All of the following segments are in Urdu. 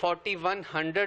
4100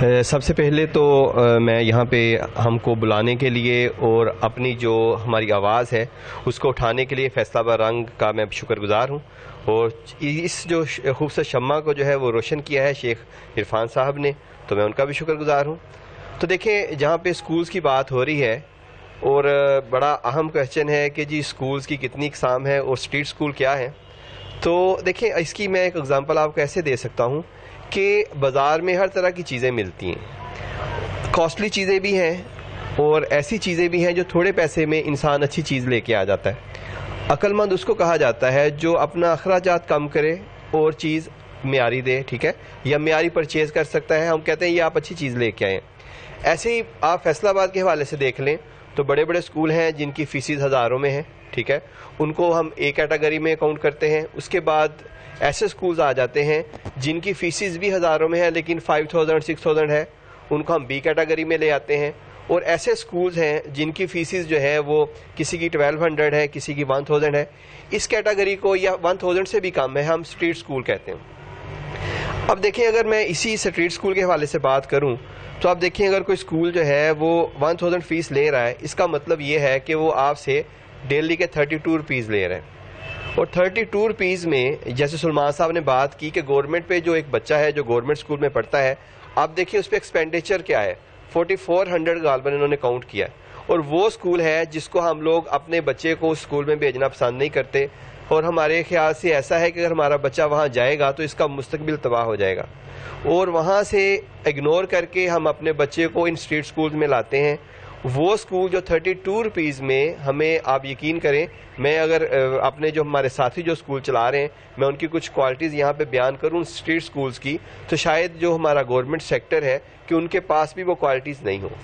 سب سے پہلے تو میں یہاں پہ ہم کو بلانے کے لیے اور اپنی جو ہماری آواز ہے اس کو اٹھانے کے لیے فیصلہ آباد رنگ کا میں شکر گزار ہوں، اور اس جو خوبصورت شمع کو جو ہے وہ روشن کیا ہے شیخ عرفان صاحب نے، تو میں ان کا بھی شکر گزار ہوں۔ تو دیکھیں، جہاں پہ سکولز کی بات ہو رہی ہے اور بڑا اہم کویسچن ہے کہ جی سکولز کی کتنی اقسام ہے اور اسٹریٹ سکول کیا ہے، تو دیکھیں اس کی میں ایک اگزامپل آپ کو ایسے دے سکتا ہوں کہ بازار میں ہر طرح کی چیزیں ملتی ہیں، کاسٹلی چیزیں بھی ہیں اور ایسی چیزیں بھی ہیں جو تھوڑے پیسے میں انسان اچھی چیز لے کے آ جاتا ہے۔ عقل مند اس کو کہا جاتا ہے جو اپنا اخراجات کم کرے اور چیز معیاری دے، ٹھیک ہے، یا معیاری پرچیز کر سکتا ہے، ہم کہتے ہیں یہ آپ اچھی چیز لے کے آئیں۔ ایسے ہی آپ فیصل آباد کے حوالے سے دیکھ لیں تو بڑے بڑے اسکول ہیں جن کی فیسز ہزاروں میں ہیں، ٹھیک ہے، ان کو ہم ایک کیٹیگری میں کاؤنٹ کرتے ہیں۔ اس کے بعد ایسے اسکولز آ جاتے ہیں جن کی فیسز بھی ہزاروں میں ہے لیکن 5000 6000 ہے، ان کو ہم بی کیٹیگری میں لے آتے ہیں۔ اور ایسے اسکولز ہیں جن کی فیسز جو ہے وہ کسی کی 1200 ہے، کسی کی 1000 ہے، اس کیٹیگری کو یا 1000 سے بھی کم ہے ہم اسٹریٹ اسکول کہتے ہیں۔ اب دیکھیں، اگر میں اسی اسٹریٹ اسکول کے حوالے سے بات کروں تو آپ دیکھیں اگر کوئی اسکول جو ہے وہ 1000 فیس لے رہا ہے، اس کا مطلب یہ ہے کہ وہ آپ سے ڈیلی کے 32 روپیز لے رہے ہیں، اور 32 روپیز میں جیسے سلمان صاحب نے بات کی کہ گورنمنٹ پہ جو ایک بچہ ہے جو گورنمنٹ اسکول میں پڑھتا ہے، آپ دیکھیں اس پہ ایکسپینڈیچر کیا ہے، 4400 غالباً انہوں نے کاؤنٹ کیا، اور وہ اسکول ہے جس کو ہم لوگ اپنے بچے کو اسکول میں بھیجنا پسند نہیں کرتے، اور ہمارے خیال سے ایسا ہے کہ اگر ہمارا بچہ وہاں جائے گا تو اس کا مستقبل تباہ ہو جائے گا، اور وہاں سے اگنور کر کے ہم اپنے بچے کو ان اسٹریٹ اسکول میں لاتے ہیں۔ وہ اسکول جو 32 روپیز میں ہمیں، آپ یقین کریں، میں اگر اپنے جو ہمارے ساتھی جو اسکول چلا رہے ہیں میں ان کی کچھ کوالٹیز یہاں پہ بیان کروں اسٹریٹ اسکولز کی، تو شاید جو ہمارا گورنمنٹ سیکٹر ہے کہ ان کے پاس بھی وہ کوالٹیز نہیں ہوں۔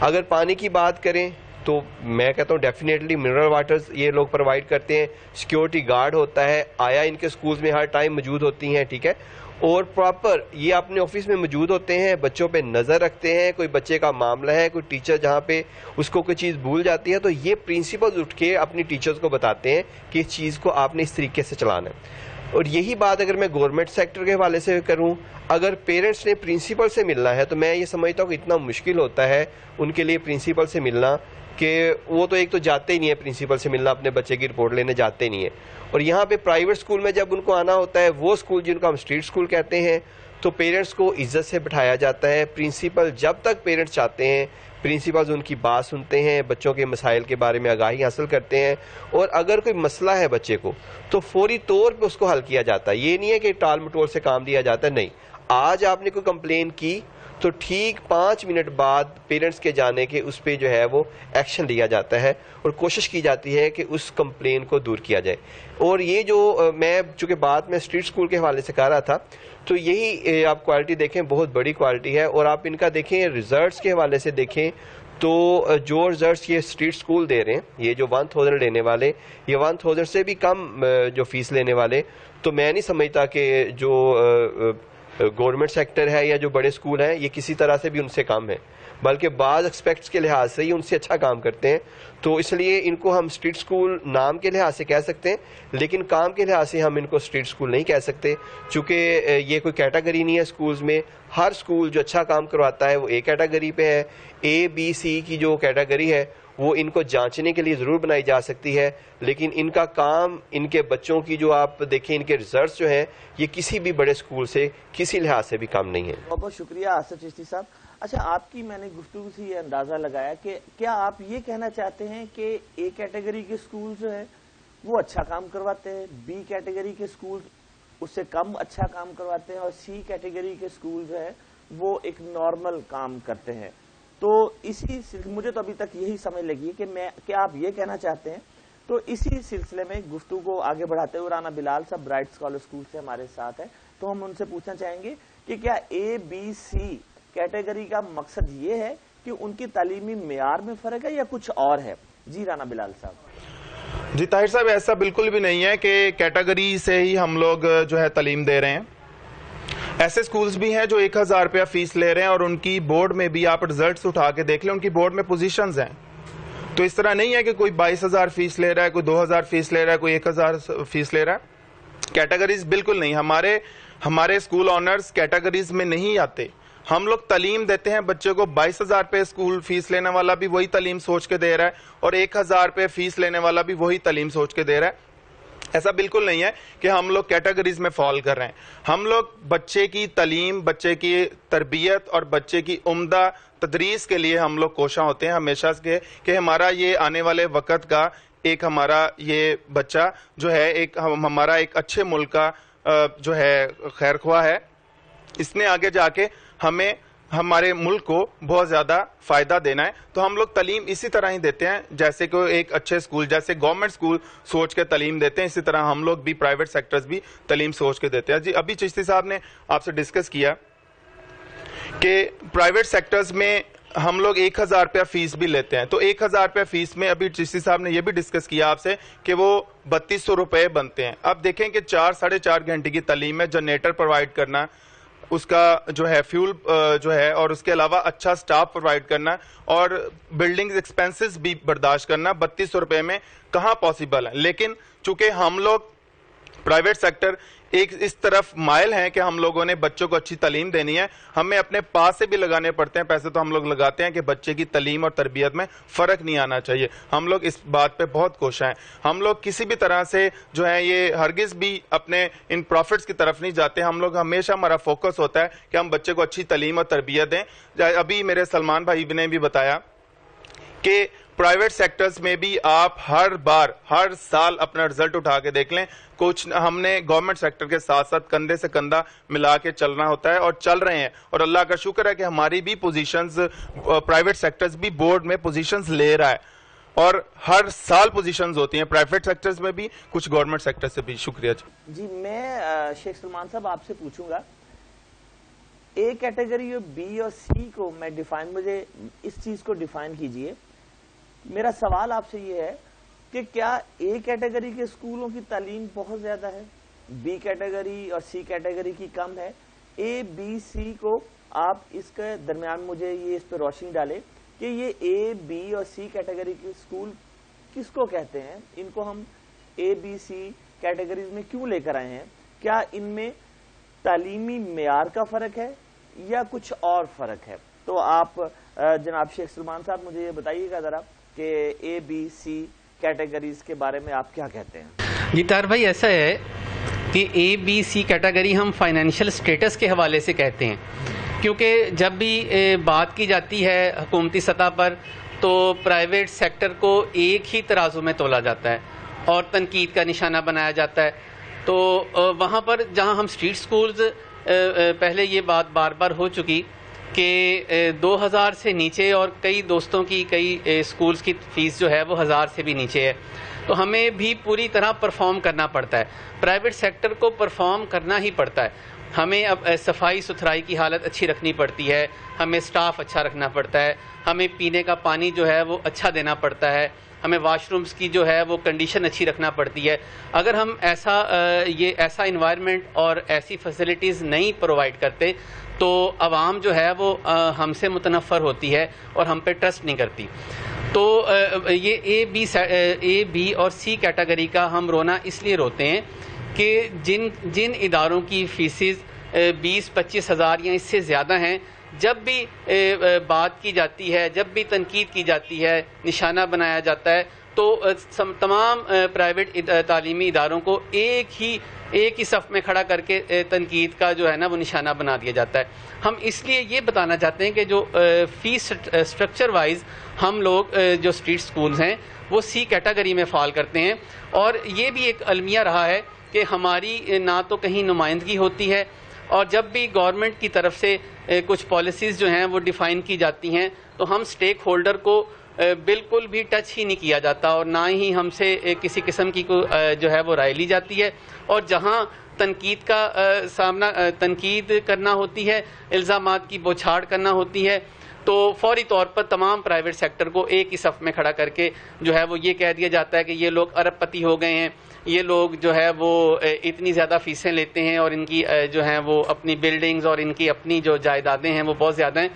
اگر پانی کی بات کریں تو میں کہتا ہوں ڈیفینیٹلی منرل واٹرز یہ لوگ پرووائڈ کرتے ہیں، سیکیورٹی گارڈ ہوتا ہے، آیا ان کے سکولز میں ہر ٹائم موجود ہوتی ہیں، ٹھیک ہے، اور پراپر یہ اپنے آفس میں موجود ہوتے ہیں، بچوں پہ نظر رکھتے ہیں، کوئی بچے کا معاملہ ہے، کوئی ٹیچر جہاں پہ اس کو کوئی چیز بھول جاتی ہے تو یہ پرنسپلز اٹھ کے اپنی ٹیچرز کو بتاتے ہیں کہ اس چیز کو آپ نے اس طریقے سے چلانا ہے۔ اور یہی بات اگر میں گورنمنٹ سیکٹر کے حوالے سے کروں، اگر پیرنٹس نے پرنسپل سے ملنا ہے تو میں یہ سمجھتا ہوں کہ اتنا مشکل ہوتا ہے ان کے لیے پرنسپل سے ملنا کہ وہ تو ایک تو جاتے ہی نہیں ہے پرنسپل سے ملنا، اپنے بچے کی رپورٹ لینے جاتے نہیں ہیں، اور یہاں پہ پرائیویٹ اسکول میں جب ان کو آنا ہوتا ہے، وہ اسکول جن کو ہم اسٹریٹ اسکول کہتے ہیں، تو پیرنٹس کو عزت سے بٹھایا جاتا ہے۔ پرنسپل جب تک پیرنٹس چاہتے ہیں، پرنسپلز ان کی بات سنتے ہیں، بچوں کے مسائل کے بارے میں آگاہی حاصل کرتے ہیں، اور اگر کوئی مسئلہ ہے بچے کو تو فوری طور پہ اس کو حل کیا جاتا ہے۔ یہ نہیں ہے کہ ٹال مٹول سے کام لیا جاتا ہے، نہیں، آج آپ نے کوئی کمپلین کی تو ٹھیک 5 منٹ بعد پیرنٹس کے جانے کے اس پہ جو ہے وہ ایکشن لیا جاتا ہے، اور کوشش کی جاتی ہے کہ اس کمپلین کو دور کیا جائے۔ اور یہ جو میں چونکہ بات میں اسٹریٹ اسکول کے حوالے سے کہہ رہا تھا، تو یہی آپ کوالٹی دیکھیں، بہت بڑی کوالٹی ہے، اور آپ ان کا دیکھیں ریزلٹس کے حوالے سے دیکھیں تو جو ریزلٹس یہ اسٹریٹ اسکول دے رہے ہیں، یہ جو 1000 لینے والے، یہ 1000 سے بھی کم جو فیس لینے والے، تو میں نہیں سمجھتا کہ جو گورنمنٹ سیکٹر ہے یا جو بڑے اسکول ہیں یہ کسی طرح سے بھی ان سے کم ہے، بلکہ بعض ایکسپیکٹس کے لحاظ سے ہی ان سے اچھا کام کرتے ہیں۔ تو اس لیے ان کو ہم اسٹریٹ اسکول نام کے لحاظ سے کہہ سکتے ہیں، لیکن کام کے لحاظ سے ہم ان کو اسٹریٹ اسکول نہیں کہہ سکتے، چونکہ یہ کوئی کیٹیگری نہیں ہے اسکولز میں۔ ہر اسکول جو اچھا کام کرواتا ہے وہ اے کیٹیگری پہ ہے، اے بی سی کی جو کیٹیگری ہے وہ ان کو جانچنے کے لیے ضرور بنائی جا سکتی ہے، لیکن ان کا کام، ان کے بچوں کی جو آپ دیکھیں ان کے ریزلٹس جو ہیں، یہ کسی بھی بڑے اسکول سے کسی لحاظ سے بھی کم نہیں ہے۔ بہت بہت شکریہ آصف چشتی صاحب۔ اچھا، آپ کی میں نے گفتگو سے یہ اندازہ لگایا کہ کیا آپ یہ کہنا چاہتے ہیں کہ اے کیٹیگری کے اسکول جو ہے وہ اچھا کام کرواتے ہیں، بی کیٹیگری کے اسکول اس سے کم اچھا کام کرواتے ہیں، اور سی کیٹیگری کے اسکول جو ہے وہ ایک نارمل کام کرتے ہیں؟ تو اسی مجھے تو ابھی تک یہی سمجھ لگی کہ کیا آپ یہ کہنا چاہتے ہیں؟ تو اسی سلسلے میں گفتگو کو آگے بڑھاتے ہوئے رانا بلال صاحب برائٹ اسکالر اسکول سے ہمارے ساتھ ہیں، تو ہم ان سے پوچھنا چاہیں گے کہ کیا اے بی سی کیٹیگری کا مقصد یہ ہے کہ ان کی تعلیمی معیار میں فرق ہے یا کچھ اور ہے؟ جی رانا بلال صاحب۔ جی طاہر صاحب، ایسا بالکل بھی نہیں ہے کہ کیٹیگری سے ہی ہم لوگ جو ہے تعلیم دے رہے ہیں۔ ایسے سکولز بھی ہیں جو 1000 روپیہ فیس لے رہے ہیں اور ان کی بورڈ میں بھی آپ ریزلٹس اٹھا کے دیکھ لیں، ان کی بورڈ میں پوزیشنز ہیں۔ تو اس طرح نہیں ہے کہ کوئی 22,000 فیس لے رہا ہے، کوئی 2,000 فیس لے رہا ہے، کوئی 1,000 فیس لے رہا ہے۔ کیٹیگریز بالکل نہیں، ہمارے اسکول آنرز کیٹیگریز میں نہیں آتے، ہم لوگ تعلیم دیتے ہیں بچے کو 22,000 روپے اسکول فیس لینے والا بھی وہی تعلیم سوچ کے دے رہا ہے اور 1,000 روپے فیس لینے والا بھی وہی تعلیم سوچ کے دے رہا ہے. ایسا بالکل نہیں ہے کہ ہم لوگ کیٹیگریز میں فال کر رہے ہیں. ہم لوگ بچے کی تعلیم, بچے کی تربیت اور بچے کی عمدہ تدریس کے لیے ہم لوگ کوشاں ہوتے ہیں ہمیشہ سے کہ ہمارا یہ آنے والے وقت کا ایک ہمارا یہ بچہ جو ہے ایک ہمارا ایک اچھے ملک کا جو ہے خیر خواہ ہے. اس نے آگے جا کے ہمیں ہمارے ملک کو بہت زیادہ فائدہ دینا ہے. تو ہم لوگ تعلیم اسی طرح ہی دیتے ہیں جیسے کہ ایک اچھے اسکول, جیسے گورنمنٹ اسکول سوچ کے تعلیم دیتے ہیں, اسی طرح ہم لوگ بھی پرائیویٹ سیکٹرز بھی تعلیم سوچ کے دیتے ہیں. جی ابھی چشتی صاحب نے آپ سے ڈسکس کیا کہ پرائیویٹ سیکٹرز میں ہم لوگ 1,000 روپیہ فیس بھی لیتے ہیں. تو 1,000 روپیہ فیس میں ابھی چشتی صاحب نے یہ بھی ڈسکس کیا آپ سے کہ وہ 3,200 روپے بنتے ہیں. اب دیکھیں کہ 4-4.5 گھنٹے کی تعلیم میں جنریٹر پرووائڈ کرنا, اس کا جو ہے فیول جو ہے, اور اس کے علاوہ اچھا سٹاف پرووائڈ کرنا اور بلڈنگ ایکسپینسز بھی برداشت کرنا 3,200 روپے میں کہاں پاسبل ہے. لیکن چونکہ ہم لوگ پرائیویٹ سیکٹر ایک اس طرف مائل ہیں کہ ہم لوگوں نے بچوں کو اچھی تعلیم دینی ہے, ہمیں اپنے پاس سے بھی لگانے پڑتے ہیں پیسے, تو ہم لوگ لگاتے ہیں کہ بچے کی تعلیم اور تربیت میں فرق نہیں آنا چاہیے. ہم لوگ اس بات پہ بہت کوشاں ہیں. ہم لوگ کسی بھی طرح سے جو ہے یہ ہرگز بھی اپنے ان پروفٹس کی طرف نہیں جاتے. ہم لوگ ہمیشہ ہمارا فوکس ہوتا ہے کہ ہم بچے کو اچھی تعلیم اور تربیت دیں. ابھی میرے سلمان بھائی نے بھی بتایا کہ پرائیویٹ سیکٹرز میں بھی آپ ہر سال اپنا رزلٹ اٹھا کے دیکھ لیں. کچھ ہم نے گورنمنٹ سیکٹر کے ساتھ ساتھ کندھے سے کندھا ملا کے چلنا ہوتا ہے اور چل رہے ہیں, اور اللہ کا شکر ہے کہ ہماری بھی پوزیشنز پرائیویٹ سیکٹرز بھی بورڈ میں پوزیشنز لے رہا ہے, اور ہر سال پوزیشنز ہوتی ہیں پرائیویٹ سیکٹرز میں بھی, کچھ گورنمنٹ سیکٹر سے بھی. شکریہ جی. میں شیخ سلمان صاحب آپ سے پوچھوں گا, اے کیٹیگری اور بی اور سی کو میں مجھے اس چیز کو ڈیفائن کیجئے. میرا سوال آپ سے یہ ہے کہ کیا اے کیٹیگری کے اسکولوں کی تعلیم بہت زیادہ ہے, بی کیٹیگری اور سی کیٹیگری کی کم ہے؟ اے بی سی کو آپ اس کے درمیان مجھے یہ اس پہ روشنی ڈالے کہ یہ اے بی اور سی کیٹیگری کے اسکول کس کو کہتے ہیں, ان کو ہم اے بی سی کیٹیگریز میں کیوں لے کر آئے ہیں؟ کیا ان میں تعلیمی معیار کا فرق ہے یا کچھ اور فرق ہے؟ تو آپ جناب شیخ سلمان صاحب مجھے یہ بتائیے گا ذرا کہ اے بی سی کیٹیگریز کے بارے میں آپ کیا کہتے ہیں؟ جی طاہر بھائی, ایسا ہے کہ اے بی سی کیٹیگری ہم فائنینشیل سٹیٹس کے حوالے سے کہتے ہیں, کیونکہ جب بھی بات کی جاتی ہے حکومتی سطح پر تو پرائیویٹ سیکٹر کو ایک ہی ترازو میں تولا جاتا ہے اور تنقید کا نشانہ بنایا جاتا ہے. تو وہاں پر جہاں ہم اسٹریٹ سکولز, پہلے یہ بات بار بار ہو چکی کہ 2,000 سے نیچے اور کئی دوستوں کی کئی سکولز کی فیس جو ہے وہ 1,000 سے بھی نیچے ہے, تو ہمیں بھی پوری طرح پرفارم کرنا پڑتا ہے. پرائیویٹ سیکٹر کو پرفارم کرنا ہی پڑتا ہے. ہمیں اب صفائی ستھرائی کی حالت اچھی رکھنی پڑتی ہے, ہمیں سٹاف اچھا رکھنا پڑتا ہے, ہمیں پینے کا پانی جو ہے وہ اچھا دینا پڑتا ہے, ہمیں واش رومز کی جو ہے وہ کنڈیشن اچھی رکھنا پڑتی ہے. اگر ہم ایسا انوائرمنٹ اور ایسی فیسلٹیز نہیں پرووائڈ کرتے تو عوام جو ہے وہ ہم سے متنفر ہوتی ہے اور ہم پہ ٹرسٹ نہیں کرتی. تو یہ اے بی اور سی کیٹیگری کا ہم رونا اس لیے روتے ہیں کہ جن اداروں کی فیسز 20-25 ہزار یا اس سے زیادہ ہیں, جب بھی بات کی جاتی ہے, جب بھی تنقید کی جاتی ہے, نشانہ بنایا جاتا ہے, تو تمام پرائیویٹ تعلیمی اداروں کو ایک ہی صف میں کھڑا کر کے تنقید کا جو ہے نا وہ نشانہ بنا دیا جاتا ہے. ہم اس لیے یہ بتانا چاہتے ہیں کہ جو فیس اسٹرکچر وائز ہم لوگ جو اسٹریٹ سکولز ہیں وہ سی کیٹیگری میں فال کرتے ہیں, اور یہ بھی ایک المیہ رہا ہے کہ ہماری نہ تو کہیں نمائندگی ہوتی ہے, اور جب بھی گورنمنٹ کی طرف سے کچھ پالیسیز جو ہیں وہ ڈیفائن کی جاتی ہیں تو ہم سٹیک ہولڈر کو بالکل بھی ٹچ ہی نہیں کیا جاتا, اور نہ ہی ہم سے کسی قسم کی جو ہے وہ رائے لی جاتی ہے. اور جہاں تنقید کا تنقید کرنا ہوتی ہے, الزامات کی بوچھاڑ کرنا ہوتی ہے, تو فوری طور پر تمام پرائیویٹ سیکٹر کو ایک ہی صف میں کھڑا کر کے جو ہے وہ یہ کہہ دیا جاتا ہے کہ یہ لوگ ارب پتی ہو گئے ہیں, یہ لوگ جو ہے وہ اتنی زیادہ فیسیں لیتے ہیں, اور ان کی جو ہیں وہ اپنی بلڈنگز اور ان کی اپنی جو جائیدادیں ہیں وہ بہت زیادہ ہیں.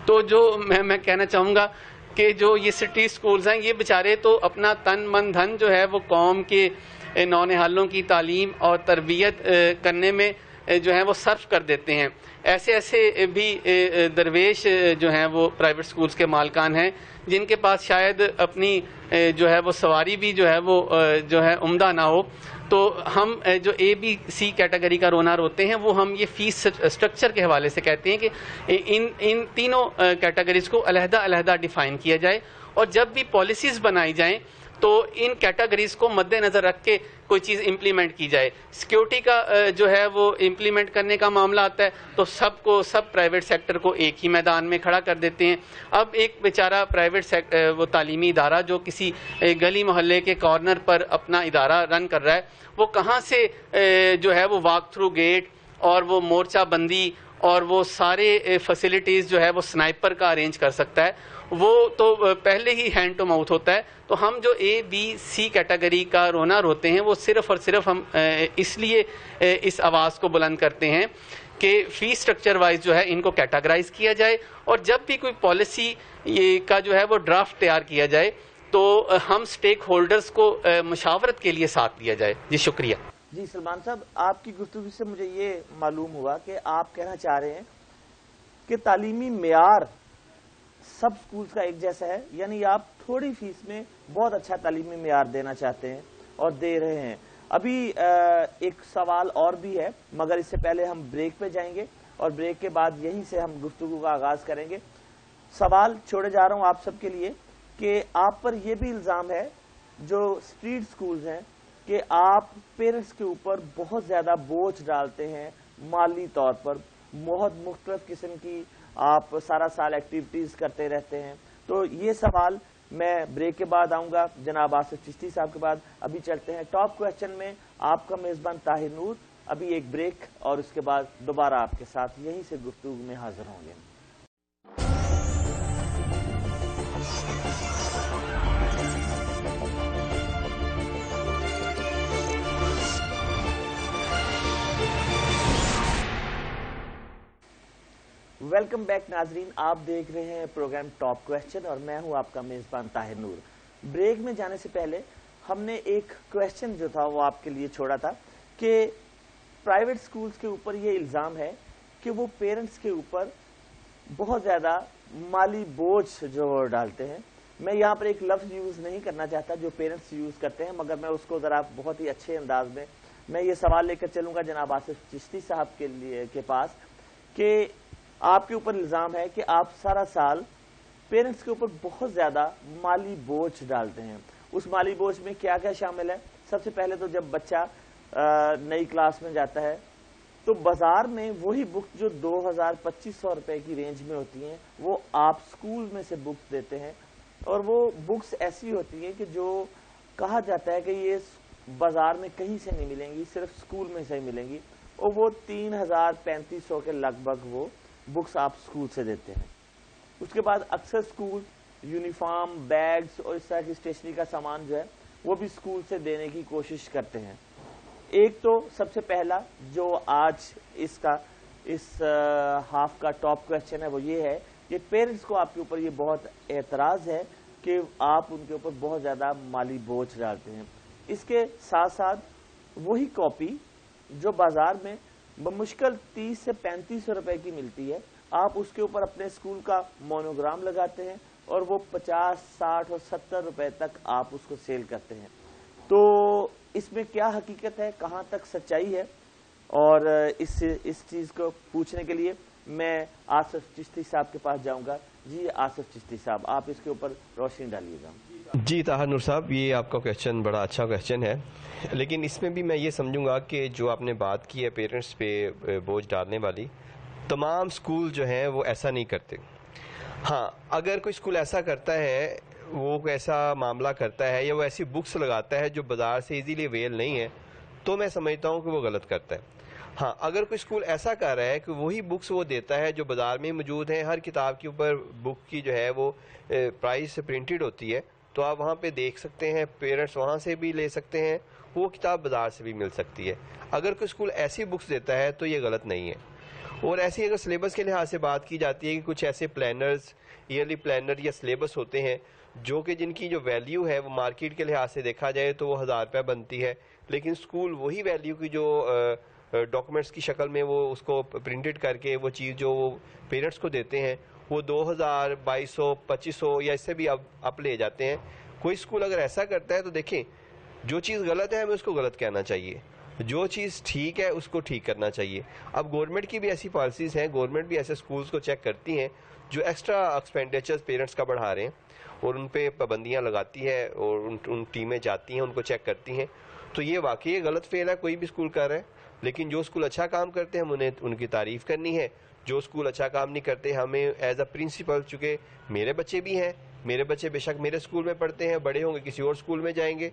تو جو میں کہنا چاہوں گا کہ جو یہ سٹی سکولز ہیں, یہ بیچارے تو اپنا تن من دھن جو ہے وہ قوم کے نونہالوں کی تعلیم اور تربیت کرنے میں جو ہیں وہ صرف کر دیتے ہیں. ایسے ایسے بھی درویش جو ہیں وہ پرائیویٹ سکولز کے مالکان ہیں جن کے پاس شاید اپنی جو ہے وہ سواری بھی جو ہے وہ جو ہے عمدہ نہ ہو. تو ہم جو اے بی سی کیٹیگری کا رونا روتے ہیں وہ ہم یہ فیس اسٹرکچر کے حوالے سے کہتے ہیں کہ ان تینوں کیٹیگریز کو علیحدہ علیحدہ ڈیفائن کیا جائے, اور جب بھی پالیسیز بنائی جائیں تو ان کیٹیگریز کو مد نظر رکھ کے کوئی چیز امپلیمنٹ کی جائے. سیکیورٹی کا جو ہے وہ امپلیمنٹ کرنے کا معاملہ آتا ہے تو سب پرائیویٹ سیکٹر کو ایک ہی میدان میں کھڑا کر دیتے ہیں. اب ایک بیچارہ پرائیویٹ وہ تعلیمی ادارہ جو کسی گلی محلے کے کارنر پر اپنا ادارہ رن کر رہا ہے, وہ کہاں سے جو ہے وہ واک تھرو گیٹ اور وہ مورچہ بندی اور وہ سارے فیسلٹیز جو ہے وہ سنائپر کا ارینج کر سکتا ہے؟ وہ تو پہلے ہی ہینڈ ٹو ماؤتھ ہوتا ہے. تو ہم جو اے بی سی کیٹیگری کا رونا روتے ہیں وہ صرف اور صرف ہم اس لیے اس آواز کو بلند کرتے ہیں کہ فیس اسٹرکچر وائز جو ہے ان کو کیٹاگرائز کیا جائے, اور جب بھی کوئی پالیسی کا جو ہے وہ ڈرافٹ تیار کیا جائے تو ہم سٹیک ہولڈرز کو مشاورت کے لیے ساتھ دیا جائے. جی شکریہ. جی سلمان صاحب, آپ کی گفتگو سے مجھے یہ معلوم ہوا کہ آپ کہنا چاہ رہے ہیں کہ تعلیمی معیار سب سکولز کا ایک جیسا ہے, یعنی آپ تھوڑی فیس میں بہت اچھا تعلیمی معیار دینا چاہتے ہیں اور دے رہے ہیں. ابھی ایک سوال اور بھی ہے, مگر اس سے پہلے ہم بریک پہ جائیں گے اور بریک کے بعد یہیں سے ہم گفتگو کا آغاز کریں گے. سوال چھوڑے جا رہا ہوں آپ سب کے لیے کہ آپ پر یہ بھی الزام ہے جو اسٹریٹ سکولز ہیں کہ آپ پیرنٹس کے اوپر بہت زیادہ بوجھ ڈالتے ہیں مالی طور پر, بہت مختلف قسم کی آپ سارا سال ایکٹیویٹیز کرتے رہتے ہیں. تو یہ سوال میں بریک کے بعد آؤں گا جناب آصف چشتی صاحب کے بعد. ابھی چلتے ہیں ٹاپ کویسچن میں, آپ کا میزبان طاہر نور. ابھی ایک بریک اور اس کے بعد دوبارہ آپ کے ساتھ یہیں سے گفتگو میں حاضر ہوں گے. ویلکم بیک ناظرین, آپ دیکھ رہے ہیں پروگرام ٹاپ کویسچن اور میں ہوں آپ کا میزبان طاہر نور. بریک میں جانے سے پہلے ہم نے ایک کویسچن جو تھا وہ آپ کے لیے چھوڑا تھا کہ پرائیویٹ سکولز کے اوپر یہ الزام ہے کہ وہ پیرنٹس کے اوپر بہت زیادہ مالی بوجھ جو ڈالتے ہیں. میں یہاں پر ایک لفظ یوز نہیں کرنا چاہتا جو پیرنٹس یوز کرتے ہیں, مگر میں اس کو ذرا بہت ہی اچھے انداز میں یہ سوال لے کر چلوں گا جناب آصف چشتی صاحب کے پاس کہ آپ کے اوپر الزام ہے کہ آپ سارا سال پیرنٹس کے اوپر بہت زیادہ مالی بوجھ ڈالتے ہیں. اس مالی بوجھ میں کیا کیا شامل ہے؟ سب سے پہلے تو جب بچہ نئی کلاس میں جاتا ہے تو بازار میں وہی بک جو 2000-2500 روپے کی رینج میں ہوتی ہیں وہ آپ سکول میں سے بکس دیتے ہیں, اور وہ بکس ایسی ہوتی ہیں کہ جو کہا جاتا ہے کہ یہ بازار میں کہیں سے نہیں ملیں گی, صرف سکول میں سے ہی ملیں گی, اور وہ 3000-3500 کے لگ بھگ وہ بکس آپ سکول سے دیتے ہیں. اس کے بعد اکثر سکول یونیفارم, بیگز اور اس طرح کی اسٹیشنری کا سامان جو ہے وہ بھی سکول سے دینے کی کوشش کرتے ہیں. ایک تو سب سے پہلا جو آج اس ہاف کا ٹاپ کویسچن ہے وہ یہ ہے کہ پیرنٹس کو آپ کے اوپر یہ بہت اعتراض ہے کہ آپ ان کے اوپر بہت زیادہ مالی بوجھ ڈالتے ہیں. اس کے ساتھ ساتھ وہی کاپی جو بازار میں بمشکل 30 سے 3500 روپے کی ملتی ہے, آپ اس کے اوپر اپنے اسکول کا مونوگرام لگاتے ہیں اور وہ 50, 60 اور 70 روپے تک آپ اس کو سیل کرتے ہیں. تو اس میں کیا حقیقت ہے, کہاں تک سچائی ہے؟ اور اس چیز کو پوچھنے کے لیے میں آصف چشتی صاحب کے پاس جاؤں گا. جی آصف چشتی صاحب, آپ اس کے اوپر روشنی ڈالیے گا. جی طاہر نور صاحب, یہ آپ کا کویسچن بڑا اچھا کویسچن ہے, لیکن اس میں بھی میں یہ سمجھوں گا کہ جو آپ نے بات کی ہے پیرنٹس پہ بوجھ ڈالنے والی, تمام سکول جو ہیں وہ ایسا نہیں کرتے. ہاں, اگر کوئی سکول ایسا کرتا ہے, وہ ایسا معاملہ کرتا ہے یا وہ ایسی بکس لگاتا ہے جو بازار سے ایزیلی اویل نہیں ہے, تو میں سمجھتا ہوں کہ وہ غلط کرتا ہے. ہاں, اگر کوئی سکول ایسا کر رہا ہے کہ وہی بکس وہ دیتا ہے جو بازار میں موجود ہیں, ہر کتاب کے اوپر بک کی جو ہے وہ پرائس پرنٹڈ ہوتی ہے, تو آپ وہاں پہ دیکھ سکتے ہیں, پیرنٹس وہاں سے بھی لے سکتے ہیں, وہ کتاب بازار سے بھی مل سکتی ہے. اگر کوئی اسکول ایسی بکس دیتا ہے تو یہ غلط نہیں ہے. اور ایسی اگر سلیبس کے لحاظ سے بات کی جاتی ہے کہ کچھ ایسے پلانرز, ایئرلی پلانر یا سلیبس ہوتے ہیں جو کہ جن کی جو ویلیو ہے وہ مارکیٹ کے لحاظ سے دیکھا جائے تو وہ 1000 روپے بنتی ہے, لیکن اسکول وہی ویلیو کی جو ڈاکومنٹس کی شکل میں وہ اس کو پرنٹڈ کر کے وہ چیز جو وہ پیرنٹس کو دیتے ہیں وہ 2000 2200 2500 یا اس سے بھی اب لے جاتے ہیں. کوئی اسکول اگر ایسا کرتا ہے تو دیکھیں جو چیز غلط ہے ہمیں اس کو غلط کہنا چاہیے, جو چیز ٹھیک ہے اس کو ٹھیک کرنا چاہیے. اب گورنمنٹ کی بھی ایسی پالیسیز ہیں, گورنمنٹ بھی ایسے اسکولز کو چیک کرتی ہیں جو ایکسٹرا ایکسپینڈیچر پیرنٹس کا بڑھا رہے ہیں اور ان پہ پابندیاں لگاتی ہے اور ان ٹیمیں جاتی ہیں ان کو چیک کرتی ہیں. تو یہ واقعی غلط فعل ہے کوئی بھی اسکول کر رہا ہے, لیکن جو اسکول اچھا کام کرتے ہیں ہم انہیں ان کی تعریف کرنی ہے. جو اسکول اچھا کام نہیں کرتے ہمیں ایز اے پرنسپل, چونکہ میرے بچے بھی ہیں, میرے بچے بے شک میرے اسکول میں پڑھتے ہیں, بڑے ہوں گے کسی اور اسکول میں جائیں گے,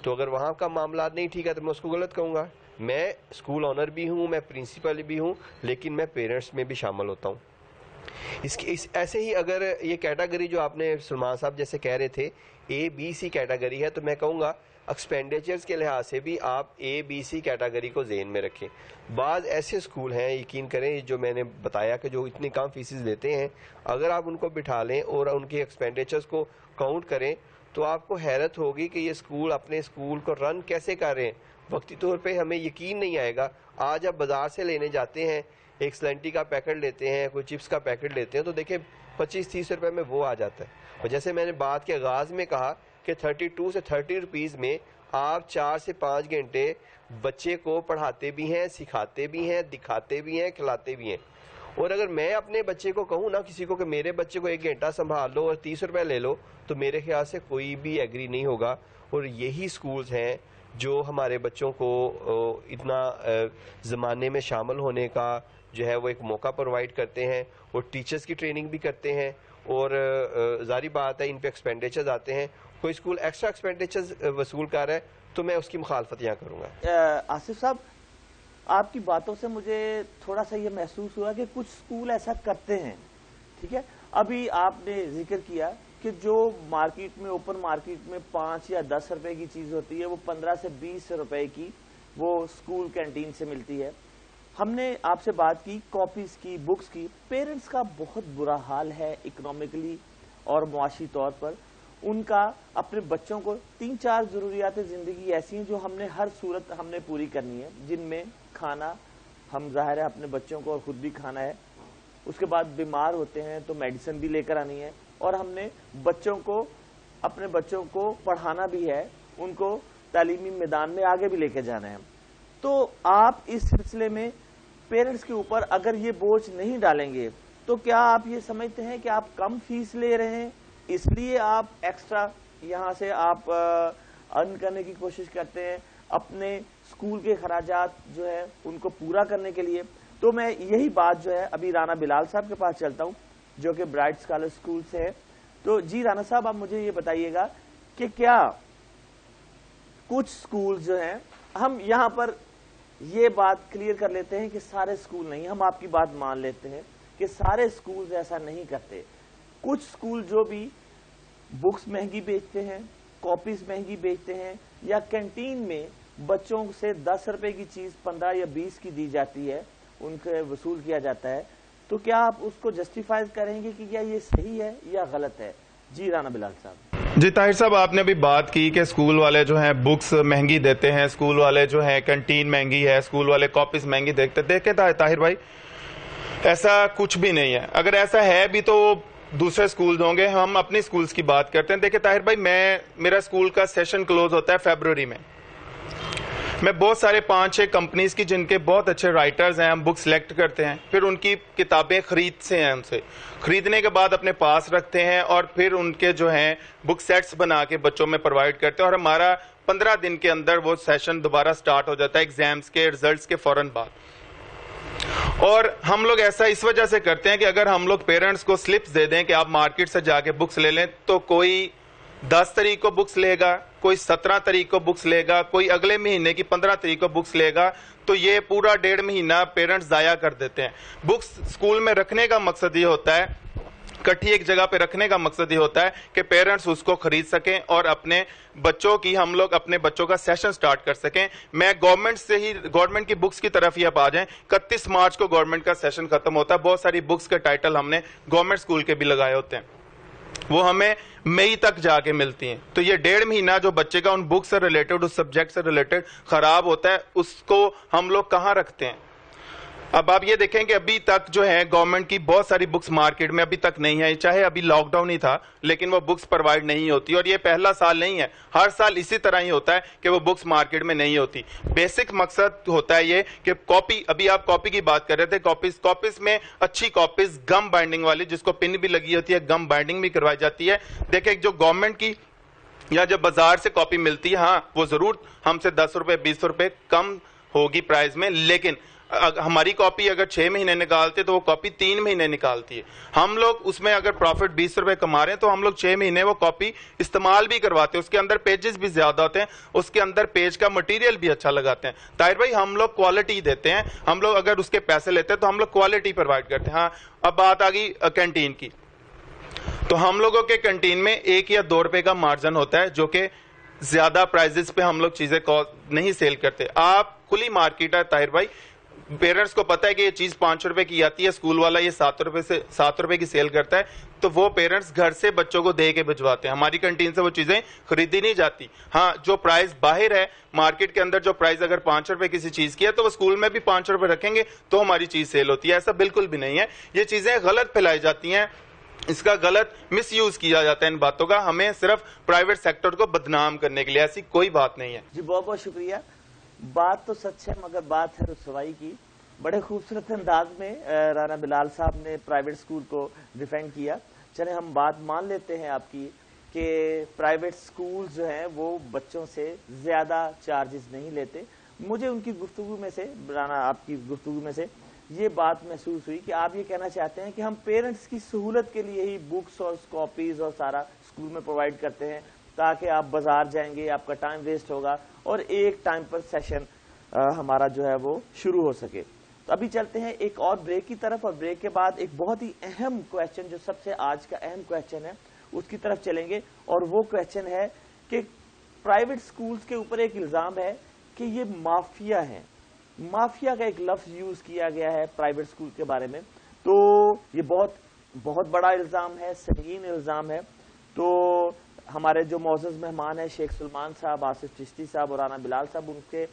تو اگر وہاں کا معاملات نہیں ٹھیک ہے تو میں اس کو غلط کہوں گا. میں اسکول آنر بھی ہوں, میں پرنسپل بھی ہوں, لیکن میں پیرنٹس میں بھی شامل ہوتا ہوں. ایسے ہی اگر یہ کیٹیگری جو آپ نے سلمان صاحب جیسے کہہ رہے تھے ABC کیٹیگری ہے, تو میں کہوں گا ایکسپینڈیچرز کے لحاظ سے بھی آپ ABC کیٹیگری کو ذہن میں رکھیں. بعض ایسے اسکول ہیں یقین کریں جو میں نے بتایا کہ جو اتنی کم فیسز لیتے ہیں, اگر آپ ان کو بٹھا لیں اور ان کے ایکسپینڈیچرز کو کاؤنٹ کریں تو آپ کو حیرت ہوگی کہ یہ اسکول اپنے اسکول کو رن کیسے کر رہے ہیں. وقتی طور پہ ہمیں یقین نہیں آئے گا. آج آپ بازار سے لینے جاتے ہیں, ایک سلنٹی کا پیکٹ لیتے ہیں, کوئی چپس کا پیکٹ لیتے ہیں, تو دیکھیں 25-30 روپے میں وہ آ جاتا ہے. اور جیسے میں نے بات کے آغاز میں کہا کہ 32 سے 30 روپیز میں آپ 4 سے 5 گھنٹے بچے کو پڑھاتے بھی ہیں, سکھاتے بھی ہیں, دکھاتے بھی ہیں, کھلاتے بھی ہیں. اور اگر میں اپنے بچے کو کہوں نا کسی کو کہ میرے بچے کو 1 گھنٹہ سنبھال لو اور 30 روپے لے لو, تو میرے خیال سے کوئی بھی ایگری نہیں ہوگا. اور یہی سکولز ہیں جو ہمارے بچوں کو اتنا زمانے میں شامل ہونے کا جو ہے وہ ایک موقع پرووائڈ کرتے ہیں, اور ٹیچرز کی ٹریننگ بھی کرتے ہیں. اور ظاہری بات ہے ان پہ ایکسپینڈیچرز آتے ہیں. کوئی اسکول ایکسٹرا ایکسپینڈیچرز وصول کر رہا ہے تو میں اس کی مخالفت یہاں کروں گا. آصف صاحب, آپ کی باتوں سے مجھے تھوڑا سا یہ محسوس ہوا کہ کچھ اسکول ایسا کرتے ہیں. ٹھیک ہے, ابھی آپ نے ذکر کیا کہ جو مارکیٹ میں اوپن مارکیٹ میں 5 یا 10 روپے کی چیز ہوتی ہے وہ 15 سے 20 روپے کی وہ اسکول کینٹین سے ملتی ہے. ہم نے آپ سے بات کی کاپیز کی, بکس کی. پیرنٹس کا بہت برا حال ہے اکنامکلی اور معاشی طور پر. ان کا اپنے بچوں کو 3-4 ضروریات زندگی ایسی ہیں جو ہم نے ہر صورت ہم نے پوری کرنی ہے, جن میں کھانا ہم ظاہر ہے اپنے بچوں کو اور خود بھی کھانا ہے. اس کے بعد بیمار ہوتے ہیں تو میڈیسن بھی لے کر آنی ہے, اور ہم نے بچوں کو اپنے بچوں کو پڑھانا بھی ہے, ان کو تعلیمی میدان میں آگے بھی لے کے جانا ہے. تو آپ اس سلسلے میں پیرنٹس کے اوپر اگر یہ بوجھ نہیں ڈالیں گے تو کیا آپ یہ سمجھتے ہیں کہ آپ کم فیس لے رہے ہیں اس لیے آپ ایکسٹرا یہاں سے آپ ارن کرنے کی کوشش کرتے ہیں اپنے اسکول کے اخراجات جو ہے ان کو پورا کرنے کے لیے؟ تو میں یہی بات جو ہے ابھی رانا بلال صاحب کے پاس چلتا ہوں جو کہ برائٹ اسکالر اسکول سے ہے. تو جی رانا صاحب, آپ مجھے یہ بتائیے گا کہ کیا کچھ اسکول جو ہیں, ہم یہاں پر یہ بات کلیئر کر لیتے ہیں کہ سارے اسکول نہیں, ہم آپ کی بات مان لیتے ہیں کہ سارے اسکول ایسا نہیں کرتے. کچھ اسکول جو بھی بکس مہنگی بیچتے ہیں, کاپیز مہنگی بیچتے ہیں, یا کینٹین میں بچوں سے 10 روپے کی چیز 15 یا 20 کی دی جاتی ہے, ان کے وصول کیا جاتا ہے, تو کیا آپ اس کو جسٹیفائی کریں گے کہ کیا یہ صحیح ہے یا غلط ہے؟ جی رانا بلال صاحب. جی طاہر صاحب, آپ نے بھی بات کی کہ اسکول والے جو ہیں بکس مہنگی دیتے ہیں, اسکول والے جو ہیں کینٹین مہنگی ہے, اسکول والے کاپیز مہنگی دیکھتے. دیکھیں طاہر بھائی, ایسا کچھ بھی نہیں ہے. اگر ایسا ہے بھی تو دوسرے اسکولز ہوں گے. ہم اپنے اسکولز کی بات کرتے ہیں. دیکھیں طاہر بھائی, میرا اسکول کا سیشن کلوز ہوتا ہے فیبروری میں. میں بہت سارے 5-6 کمپنیز کی جن کے بہت اچھے رائٹرز ہیں ہم بک سلیکٹ کرتے ہیں, پھر ان کی کتابیں خریدتے ہیں, ان سے خریدنے کے بعد اپنے پاس رکھتے ہیں, اور پھر ان کے جو ہیں بک سیٹس بنا کے بچوں میں پرووائڈ کرتے ہیں, اور ہمارا 15 دن کے اندر وہ سیشن دوبارہ سٹارٹ ہو جاتا ہے ایگزامز کے رزلٹس کے فوراً بعد. اور ہم لوگ ایسا اس وجہ سے کرتے ہیں کہ اگر ہم لوگ پیرنٹس کو سلپس دے دیں کہ آپ مارکیٹ سے جا کے بکس لے لیں, تو کوئی 10 تاریخ کو بکس لے گا, کوئی 17 تاریخ کو بکس لے گا, کوئی اگلے مہینے کی 15 تاریخ کو بکس لے گا, تو یہ پورا 1.5 مہینہ پیرنٹس ضائع کر دیتے ہیں. بکس اسکول میں رکھنے کا مقصد یہ ہوتا ہے, کٹھی ایک جگہ پہ رکھنے کا مقصد یہ ہوتا ہے کہ پیرنٹس اس کو خرید سکیں اور اپنے بچوں کی ہم لوگ اپنے بچوں کا سیشن سٹارٹ کر سکیں. میں گورنمنٹ کی بکس کی طرف ہی اب آ جائیں. 31 مارچ کو گورنمنٹ کا سیشن ختم ہوتا ہے. بہت ساری بکس کے ٹائٹل ہم نے گورنمنٹ اسکول کے بھی لگائے ہوتے ہیں. وہ ہمیں مئی تک جا کے ملتی ہیں. تو یہ 1.5 مہینہ جو بچے کا ان بک سے ریلیٹڈ, اس سبجیکٹ سے ریلیٹڈ خراب ہوتا ہے, اس کو ہم لوگ کہاں رکھتے ہیں؟ اب آپ یہ دیکھیں کہ ابھی تک جو ہے گورنمنٹ کی بہت ساری بکس مارکیٹ میں ابھی تک نہیں آئی, چاہے ابھی لاک ڈاؤن ہی تھا لیکن وہ بکس پرووائڈ نہیں ہوتی, اور یہ پہلا سال نہیں ہے, ہر سال اسی طرح ہی ہوتا ہے کہ وہ بکس مارکیٹ میں نہیں ہوتی. بیسک مقصد ہوتا ہے یہ کہ کاپی, ابھی آپ کاپی کی بات کر رہے تھے, کاپیز میں اچھی کاپیز گم بائنڈنگ والی جس کو پن بھی لگی ہوتی ہے, گم بائنڈنگ بھی کروائی جاتی ہے. دیکھیں جو گورنمنٹ کی یا جب بازار سے کاپی ملتی ہے, ہاں وہ ضرور ہم سے 10 روپے 20 روپے کم ہوگی پرائز میں, لیکن ہماری کاپی اگر 6 مہینے نکالتے تو وہ کاپی 3 مہینے نکالتی ہے. ہم لوگ اس میں اگر پروفٹ 20 روپے کما رہے ہیں تو ہم لوگ 6 مہینے وہ کاپی استعمال بھی کرواتے ہیں, اس کے اندر پیجز بھی زیادہ ہوتے ہیں, اس کے اندر پیج کا مٹیریل بھی اچھا لگاتے ہیں. طاہر بھائی ہم لوگ کوالٹی دیتے ہیں, ہم لوگ اگر اس کے پیسے لیتے ہیں تو ہم لوگ کوالٹی پرووائڈ کرتے ہیں. ہاں اب بات آ گئی کینٹین کی, تو ہم لوگوں کے کینٹین میں 1 یا 2 روپے کا مارجن ہوتا ہے جو کہ زیادہ پرائزز پہ ہم لوگ چیزیں نہیں سیل کرتے. آپ کھلی مارکیٹ ہے طاہر بھائی, پیرنٹس کو پتا ہے کہ یہ چیز 5 روپے کی آتی ہے, اسکول والا یہ 7 روپے کی سیل کرتا ہے, تو وہ پیرنٹس گھر سے بچوں کو دے کے بھجواتے ہیں. ہماری کنٹین سے وہ چیزیں خریدی نہیں جاتی. ہاں جو پرائز باہر ہے مارکیٹ کے اندر, جو پرائز اگر 5 روپے کسی چیز کی ہے تو وہ اسکول میں بھی 5 روپے رکھیں گے تو ہماری چیز سیل ہوتی ہے. ایسا بالکل بھی نہیں ہے, یہ چیزیں غلط پھیلائی جاتی ہیں, اس کا غلط مس یوز کیا جاتا ہے ان باتوں کا, ہمیں صرف پرائیویٹ سیکٹر کو بدنام کرنے کے لیے, ایسی کوئی بات نہیں ہے. جی بہت بہت شکریہ. بات تو سچ ہے مگر بات ہے رسوائی کی. بڑے خوبصورت انداز میں رانا بلال صاحب نے پرائیویٹ سکول کو ڈیفینڈ کیا. چلیں ہم بات مان لیتے ہیں آپ کی کہ پرائیویٹ سکول جو ہیں وہ بچوں سے زیادہ چارجز نہیں لیتے. مجھے ان کی گفتگو میں سے, رانا آپ کی گفتگو میں سے یہ بات محسوس ہوئی کہ آپ یہ کہنا چاہتے ہیں کہ ہم پیرنٹس کی سہولت کے لیے ہی بکس اور کاپیز اور سارا اسکول میں پرووائڈ کرتے ہیں تاکہ آپ بازار جائیں گے, آپ کا ٹائم ویسٹ ہوگا اور ایک ٹائم پر سیشن ہمارا جو ہے وہ شروع ہو سکے. تو ابھی چلتے ہیں ایک اور بریک کی طرف, اور بریک کے بعد ایک بہت ہی اہم کویسچن جو سب سے آج کا اہم کویسچن ہے اس کی طرف چلیں گے, اور وہ کویسچن ہے کہ پرائیویٹ سکولز کے اوپر ایک الزام ہے کہ یہ مافیا ہیں. مافیا کا ایک لفظ یوز کیا گیا ہے پرائیویٹ سکول کے بارے میں, تو یہ بہت بڑا الزام ہے, سنگین الزام ہے. تو ہمارے جو معزز مہمان ہیں شیخ سلمان صاحب, آصف چشتی صاحب اور رانا بلال صاحب, ان کے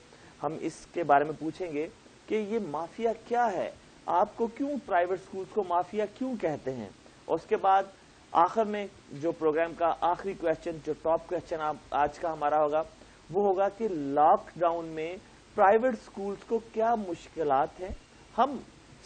ہم اس کے بارے میں پوچھیں گے کہ یہ مافیا کیا ہے, آپ کو کیوں پرائیویٹ سکولز کو مافیا کیوں کہتے ہیں. اور اس کے بعد آخر میں جو پروگرام کا آخری کویسچن, جو ٹاپ کویسچن آج کا ہمارا ہوگا, وہ ہوگا کہ لاک ڈاؤن میں پرائیویٹ سکولز کو کیا مشکلات ہیں. ہم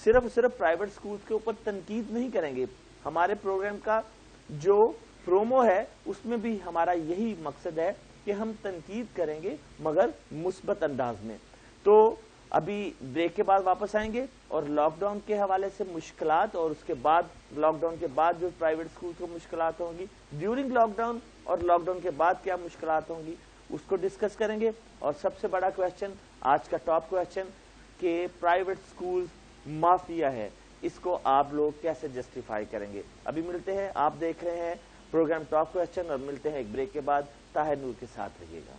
صرف پرائیویٹ سکولز کے اوپر تنقید نہیں کریں گے, ہمارے پروگرام کا جو پرومو ہے اس میں بھی ہمارا یہی مقصد ہے کہ ہم تنقید کریں گے مگر مثبت انداز میں. تو ابھی بریک کے بعد واپس آئیں گے اور لاک ڈاؤن کے حوالے سے مشکلات, اور اس کے بعد لاک ڈاؤن کے بعد جو پرائیویٹ سکول کو مشکلات ہوں گی, ڈیورنگ لاک ڈاؤن اور لاک ڈاؤن کے بعد کیا مشکلات ہوں گی, اس کو ڈسکس کریں گے. اور سب سے بڑا کویسچن, آج کا ٹاپ کویسچن, کہ پرائیویٹ سکول مافیا ہے, اس کو آپ لوگ کیسے جسٹیفائی کریں گے. ابھی ملتے ہیں, آپ دیکھ رہے ہیں پروگرام ٹاپ کویسچن, اور ملتے ہیں ایک بریک کے بعد. طاہر نور کے ساتھ رہیے گا.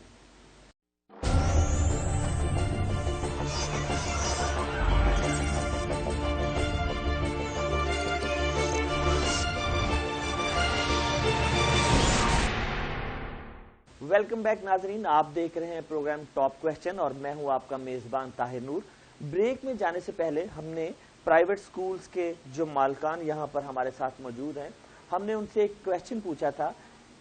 ویلکم بیک ناظرین, آپ دیکھ رہے ہیں پروگرام ٹاپ کویسچن اور میں ہوں آپ کا میزبان طاہر نور. بریک میں جانے سے پہلے ہم نے پرائیویٹ سکولز کے جو مالکان یہاں پر ہمارے ساتھ موجود ہیں, ہم نے ان سے ایک کویسچن پوچھا تھا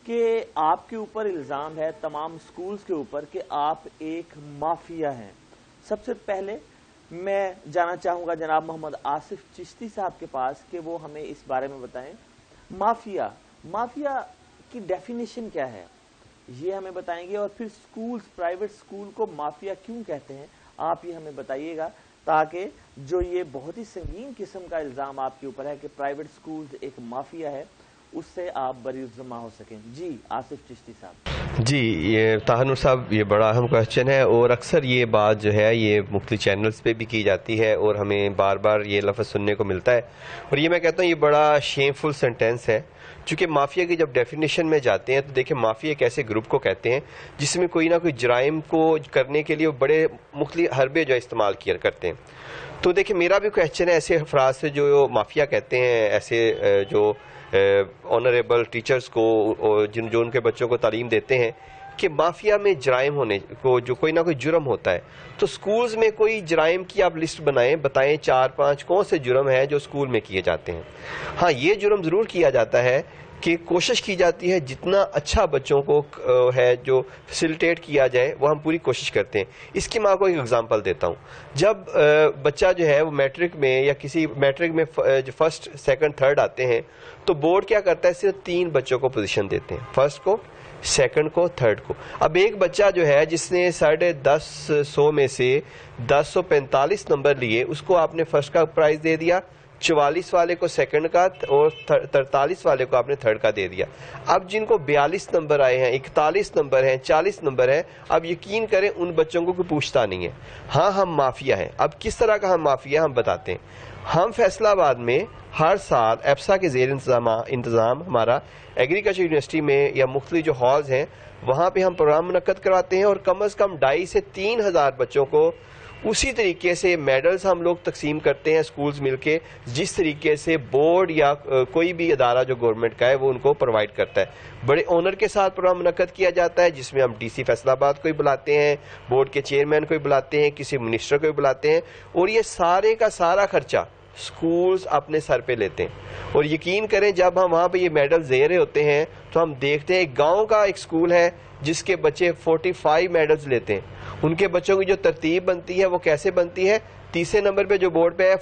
کہ آپ کے اوپر الزام ہے تمام سکولز کے اوپر کہ آپ ایک مافیا ہیں. سب سے پہلے میں جانا چاہوں گا جناب محمد آصف چشتی صاحب کے پاس کہ وہ ہمیں اس بارے میں بتائیں, مافیا کی ڈیفینیشن کیا ہے, یہ ہمیں بتائیں گے. اور پھر سکولز, پرائیویٹ سکول کو مافیا کیوں کہتے ہیں, آپ یہ ہمیں بتائیے گا, تاکہ جو یہ بہت ہی سنگین قسم کا الزام آپ کے اوپر ہے کہ پرائیویٹ سکولز ایک مافیا ہے, اس سے آپ بری الزما ہو سکیں. جی آصف چشتی صاحب. جی یہ طاہر نور صاحب, یہ بڑا اہم کویسچن ہے, اور اکثر یہ بات جو ہے یہ مختلف چینلز پہ بھی کی جاتی ہے اور ہمیں بار بار یہ لفظ سننے کو ملتا ہے. اور یہ میں کہتا ہوں یہ بڑا شیم فل سینٹینس ہے, چونکہ مافیا کی جب ڈیفینیشن میں جاتے ہیں تو دیکھیں مافیا ایک ایسے گروپ کو کہتے ہیں جس میں کوئی نہ کوئی جرائم کو کرنے کے لیے بڑے مختلف حربے جو استعمال کیا کرتے ہیں. تو دیکھیں میرا بھی کویسچن ہے ایسے افراد سے جو مافیا کہتے ہیں, ایسے جو آنریبل ٹیچرز کو جو ان کے بچوں کو تعلیم دیتے ہیں کہ مافیا میں جرائم ہونے کو جو کوئی نہ کوئی جرم ہوتا ہے تو سکولز میں کوئی جرائم کی آپ لسٹ بتائیں 4-5 کون سے جرم ہیں جو سکول میں کیے جاتے ہیں. ہاں یہ جرم ضرور کیا جاتا ہے کہ کوشش کی جاتی ہے جتنا اچھا بچوں کو ہے جو فیسیلیٹیٹ کیا جائے وہ ہم پوری کوشش کرتے ہیں. اس کی ماں کو ایک ایگزامپل دیتا ہوں. جب بچہ جو ہے وہ میٹرک میں یا کسی میٹرک میں جو فرسٹ سیکنڈ تھرڈ آتے ہیں تو بورڈ کیا کرتا ہے صرف 3 بچوں کو پوزیشن دیتے ہیں, فرسٹ کو, سیکنڈ کو, تھرڈ کو. اب ایک بچہ جو ہے جس نے 1050 میں سے 1045 نمبر لیے اس کو آپ نے فرسٹ کا پرائز دے دیا, 44 والے کو سیکنڈ کا اور 43 والے کو آپ نے تھرڈ کا دے دیا. اب جن کو 42 نمبر آئے ہیں, 41 نمبر ہیں, 40 نمبر ہیں, اب یقین کریں ان بچوں کو کوئی پوچھتا نہیں ہے. ہاں ہم مافیا ہیں. اب کس طرح کا ہم مافیا ہم بتاتے ہیں. ہم فیصلہ آباد میں ہر سال ایپسا کے زیر انتظام ہمارا ایگریکلچر یونیورسٹی میں یا مختلف جو ہالز ہیں وہاں پہ ہم پروگرام منعقد کرواتے ہیں اور کم از کم 2,500 سے 3,000 بچوں کو اسی طریقے سے میڈلز ہم لوگ تقسیم کرتے ہیں سکولز مل کے جس طریقے سے بورڈ یا کوئی بھی ادارہ جو گورنمنٹ کا ہے وہ ان کو پرووائڈ کرتا ہے. بڑے آنر کے ساتھ پروگرام منعقد کیا جاتا ہے جس میں ہم ڈی سی فیصلہ آباد کو بھی بلاتے ہیں, بورڈ کے چیئرمین کو بھی بلاتے ہیں, کسی منسٹر کو بھی بلاتے ہیں اور یہ سارے کا سارا خرچہ سکولز اپنے سر پہ لیتے ہیں. اور یقین کریں جب ہم وہاں پہ یہ میڈل دے رہے ہوتے ہیں تو ہم دیکھتے ہیں گاؤں کا ایک سکول ہے جس کے بچے 45 میڈلز لیتے ہیں. ان کے بچوں کی جو ترتیب بنتی ہے وہ کیسے بنتی ہے, تیسرے نمبر پہ جو بورڈ پہ ہے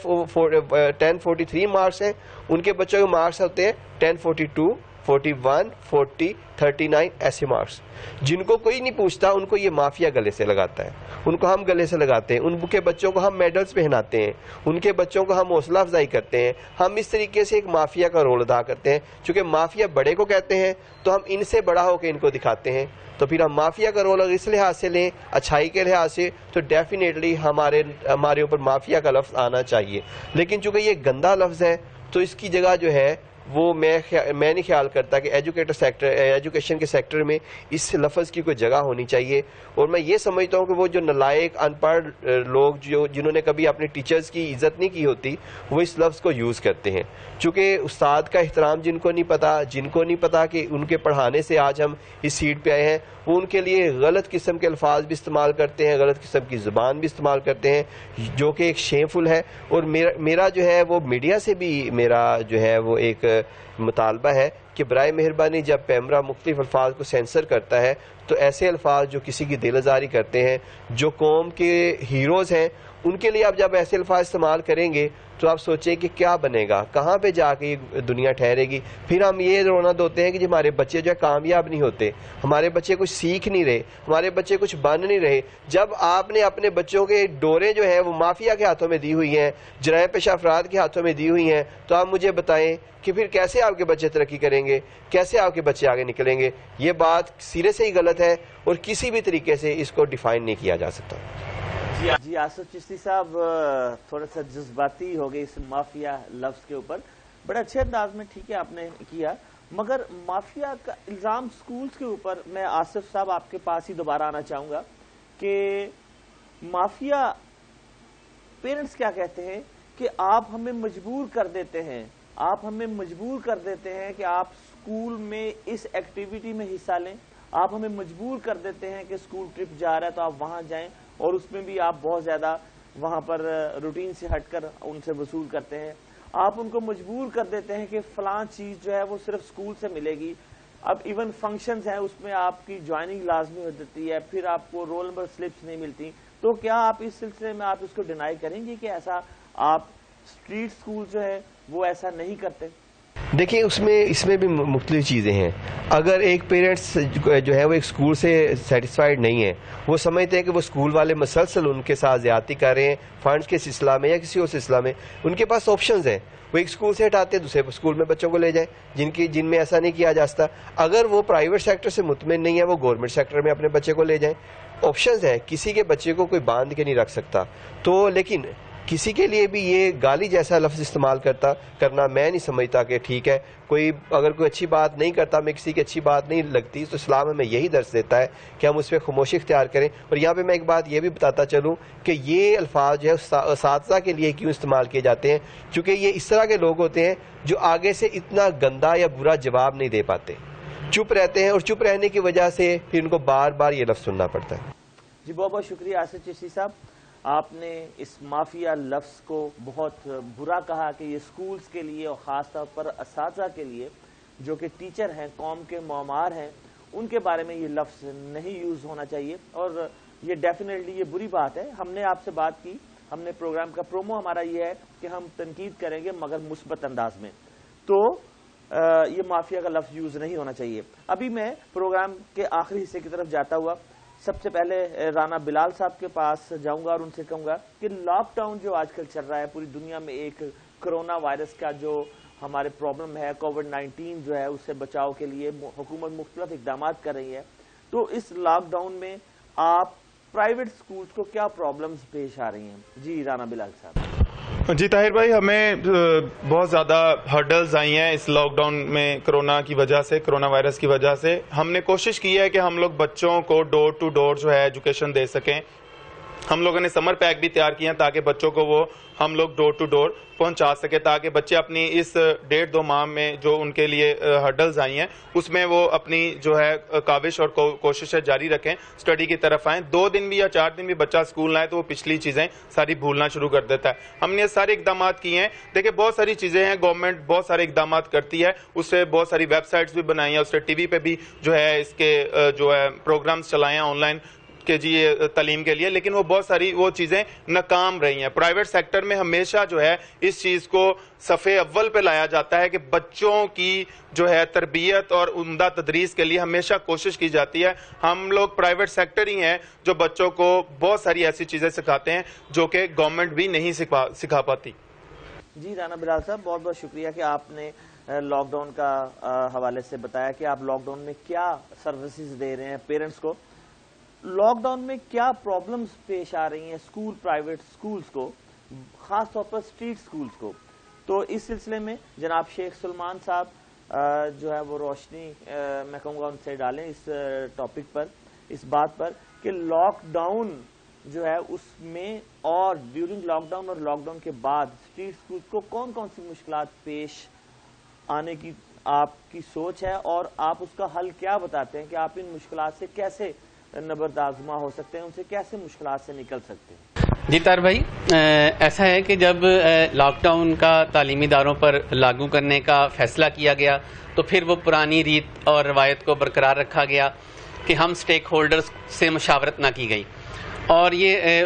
1043 مارکس ہیں, ان کے بچوں کے مارکس ہوتے ہیں 1042, 41, 40, 39 ایسے مارکس. جن کو کوئی نہیں پوچھتا ان کو یہ مافیا گلے سے لگاتا ہے, ان کو ہم گلے سے لگاتے ہیں, ان کے بچوں کو ہم میڈلز پہناتے ہیں, ان کے بچوں کو ہم حوصلہ افزائی کرتے ہیں. ہم اس طریقے سے ایک مافیا کا رول ادا کرتے ہیں. چونکہ مافیا بڑے کو کہتے ہیں تو ہم ان سے بڑا ہو کے ان کو دکھاتے ہیں. تو پھر ہم مافیا کا رول اگر اس لحاظ سے لیں, اچھائی کے لحاظ سے, تو ڈیفینیٹلی ہمارے اوپر مافیا کا لفظ آنا چاہیے. لیکن چونکہ یہ گندا لفظ ہے تو اس کی جگہ جو ہے وہ میں نہیں خیال کرتا کہ ایجوکیشن کے سیکٹر میں اس لفظ کی کوئی جگہ ہونی چاہیے. اور میں یہ سمجھتا ہوں کہ وہ جو نالائق ان پڑھ لوگ جنہوں نے کبھی اپنے ٹیچرز کی عزت نہیں کی ہوتی وہ اس لفظ کو یوز کرتے ہیں. چونکہ استاد کا احترام جن کو نہیں پتا کہ ان کے پڑھانے سے آج ہم اس سیٹ پہ آئے ہیں, وہ ان کے لیے غلط قسم کے الفاظ بھی استعمال کرتے ہیں, غلط قسم کی زبان بھی استعمال کرتے ہیں جو کہ ایک شیمفل ہے. اور میرا جو ہے وہ میڈیا سے بھی میرا جو ہے وہ ایک مطالبہ ہے کہ برائے مہربانی جب پیمرا مختلف الفاظ کو سینسر کرتا ہے تو ایسے الفاظ جو کسی کی دل آزاری کرتے ہیں, جو قوم کے ہیروز ہیں, ان کے لیے آپ جب ایسے الفاظ استعمال کریں گے تو آپ سوچیں کہ کیا بنے گا, کہاں پہ جا کے یہ دنیا ٹھہرے گی. پھر ہم یہ رونا دھوتے ہیں کہ ہمارے بچے جو ہے کامیاب نہیں ہوتے, ہمارے بچے کچھ سیکھ نہیں رہے, ہمارے بچے کچھ بن نہیں رہے. جب آپ نے اپنے بچوں کے ڈوریں جو ہیں وہ مافیا کے ہاتھوں میں دی ہوئی ہیں, جرائم پیشہ افراد کے ہاتھوں میں دی ہوئی ہیں, تو آپ مجھے بتائیں کہ پھر کیسے آپ کے بچے ترقی کریں گے, کیسے آپ کے بچے آگے نکلیں گے. یہ بات سرے سے ہی غلط ہے اور کسی بھی طریقے سے اس کو ڈیفائن نہیں کیا جا سکتا. جی آصف چشتی صاحب تھوڑا سا جذباتی ہو گئے اس مافیا لفظ کے اوپر, بڑے اچھے انداز میں ٹھیک ہے آپ نے کیا, مگر مافیا کا الزام سکولز کے اوپر, میں آصف صاحب آپ کے پاس ہی دوبارہ آنا چاہوں گا کہ مافیا پیرنٹس کیا کہتے ہیں کہ آپ ہمیں مجبور کر دیتے ہیں, آپ ہمیں مجبور کر دیتے ہیں کہ آپ اسکول میں اس ایکٹیویٹی میں حصہ لیں, آپ ہمیں مجبور کر دیتے ہیں کہ اسکول ٹرپ جا رہا ہے تو آپ وہاں جائیں, اور اس میں بھی آپ بہت زیادہ وہاں پر روٹین سے ہٹ کر ان سے وصول کرتے ہیں. آپ ان کو مجبور کر دیتے ہیں کہ فلاں چیز جو ہے وہ صرف اسکول سے ملے گی. اب ایون فنکشنز ہیں اس میں آپ کی جوائننگ لازمی ہو جاتی ہے, پھر آپ کو رول نمبر سلپس نہیں ملتی. تو کیا آپ اس سلسلے میں آپ اس کو ڈینائی کریں گے کہ ایسا آپ اسٹریٹ اسکول جو ہے وہ ایسا نہیں کرتے؟ دیکھیں اس میں بھی مختلف چیزیں ہیں. اگر ایک پیرنٹس جو ہے وہ ایک اسکول سے سیٹسفائیڈ نہیں ہے, وہ سمجھتے ہیں کہ وہ اسکول والے مسلسل ان کے ساتھ زیادتی کر رہے ہیں فنڈز کے سلسلہ میں یا کسی اور سلسلہ میں, ان کے پاس آپشنز ہیں. وہ ایک اسکول سے ہٹاتے ہیں دوسرے اسکول میں بچوں کو لے جائیں جن میں ایسا نہیں کیا جا سکتا. اگر وہ پرائیویٹ سیکٹر سے مطمئن نہیں ہے وہ گورنمنٹ سیکٹر میں اپنے بچے کو لے جائیں. آپشنز ہیں, کسی کے بچے کو کوئی باندھ کے نہیں رکھ سکتا. تو لیکن کسی کے لیے بھی یہ گالی جیسا لفظ استعمال کرنا میں نہیں سمجھتا کہ ٹھیک ہے. اگر کوئی اچھی بات نہیں کرتا, ہمیں کسی کی اچھی بات نہیں لگتی, تو اسلام ہمیں یہی درس دیتا ہے کہ ہم اس پہ خاموشی اختیار کریں. اور یہاں پہ میں ایک بات یہ بھی بتاتا چلوں کہ یہ الفاظ جو ہے اساتذہ کے لیے کیوں استعمال کیے جاتے ہیں, چونکہ یہ اس طرح کے لوگ ہوتے ہیں جو آگے سے اتنا گندا یا برا جواب نہیں دے پاتے, چپ رہتے ہیں, اور چپ رہنے کی وجہ سے پھر ان کو بار بار یہ لفظ سننا پڑتا ہے. جی بہت بہت شکریہ آصف چشتی صاحب, آپ نے اس مافیا لفظ کو بہت برا کہا کہ یہ سکولز کے لیے اور خاص طور پر اساتذہ کے لیے جو کہ ٹیچر ہیں, قوم کے معمار ہیں, ان کے بارے میں یہ لفظ نہیں یوز ہونا چاہیے, اور یہ ڈیفینیٹلی یہ بری بات ہے. ہم نے آپ سے بات کی, ہم نے پروگرام کا پرومو ہمارا یہ ہے کہ ہم تنقید کریں گے مگر مثبت انداز میں, تو یہ مافیا کا لفظ یوز نہیں ہونا چاہیے. ابھی میں پروگرام کے آخری حصے کی طرف جاتا ہوا سب سے پہلے رانا بلال صاحب کے پاس جاؤں گا اور ان سے کہوں گا کہ لاک ڈاؤن جو آج کل چل رہا ہے پوری دنیا میں, ایک کرونا وائرس کا جو ہمارے پرابلم ہے, کووڈ-19 جو ہے, اس سے بچاؤ کے لیے حکومت مختلف اقدامات کر رہی ہے, تو اس لاک ڈاؤن میں آپ پرائیویٹ سکولز کو کیا پرابلمز پیش آ رہی ہیں؟ جی رانا بلال صاحب. جی طاہر بھائی, ہمیں بہت زیادہ ہرڈلز آئی ہیں اس لاک ڈاؤن میں کرونا کی وجہ سے, کرونا وائرس کی وجہ سے. ہم نے کوشش کی ہے کہ ہم لوگ بچوں کو ڈور ٹو ڈور جو ہے ایجوکیشن دے سکیں. ہم لوگوں نے سمر پیک بھی تیار کیے ہیں تاکہ بچوں کو وہ ہم لوگ ڈور ٹو ڈور پہنچا سکے, تاکہ بچے اپنی اس 1.5-2 ماہ میں جو ان کے لیے ہرڈلز آئی ہیں اس میں وہ اپنی جو ہے کاوش اور کوششیں جاری رکھیں, اسٹڈی کی طرف آئیں. 2 دن بھی یا 4 دن بھی بچہ اسکول نہ آئے تو وہ پچھلی چیزیں ساری بھولنا شروع کر دیتا ہے. ہم نے سارے اقدامات کیے ہیں. دیکھیں بہت ساری چیزیں ہیں, گورنمنٹ بہت سارے اقدامات کرتی ہے, اس سے بہت ساری ویب سائٹس بھی بنائی ہیں, اس سے ٹی وی پہ بھی جو ہے اس کے جو ہے پروگرامز چلائے ہیں آن لائن کہ جی یہ تعلیم کے لیے, لیکن وہ بہت ساری وہ چیزیں ناکام رہی ہیں. پرائیویٹ سیکٹر میں ہمیشہ جو ہے اس چیز کو صفحے اول پہ لایا جاتا ہے کہ بچوں کی جو ہے تربیت اور عمدہ تدریس کے لیے ہمیشہ کوشش کی جاتی ہے. ہم لوگ پرائیویٹ سیکٹر ہی ہیں جو بچوں کو بہت ساری ایسی چیزیں سکھاتے ہیں جو کہ گورنمنٹ بھی نہیں سکھا پاتی. جی رانا بلال صاحب, بہت بہت شکریہ کہ آپ نے لاک ڈاؤن کا حوالے سے بتایا کہ آپ لاک ڈاؤن میں کیا سروسز دے رہے ہیں پیرنٹس کو. لاک ڈاؤن میں کیا پرابلمز پیش آ رہی ہیں اسکول, پرائیویٹ سکولز کو, خاص طور پر اسٹریٹ سکولز کو, تو اس سلسلے میں جناب شیخ سلمان صاحب جو ہے وہ روشنی میں کہوں گا ان سے ڈالیں اس ٹاپک پر, اس بات پر کہ لاک ڈاؤن جو ہے اس میں اور ڈیورنگ لاک ڈاؤن اور لاک ڈاؤن کے بعد اسٹریٹ سکولز کو کون کون سی مشکلات پیش آنے کی آپ کی سوچ ہے, اور آپ اس کا حل کیا بتاتے ہیں کہ آپ ان مشکلات سے کیسے نبردآزما ہو سکتے ہیں, ان سے کیسے مشکلات سے نکل سکتے ہیں؟ جی طاہر بھائی, ایسا ہے کہ جب لاک ڈاؤن کا تعلیمی اداروں پر لاگو کرنے کا فیصلہ کیا گیا تو پھر وہ پرانی ریت اور روایت کو برقرار رکھا گیا کہ ہم سٹیک ہولڈرز سے مشاورت نہ کی گئی, اور یہ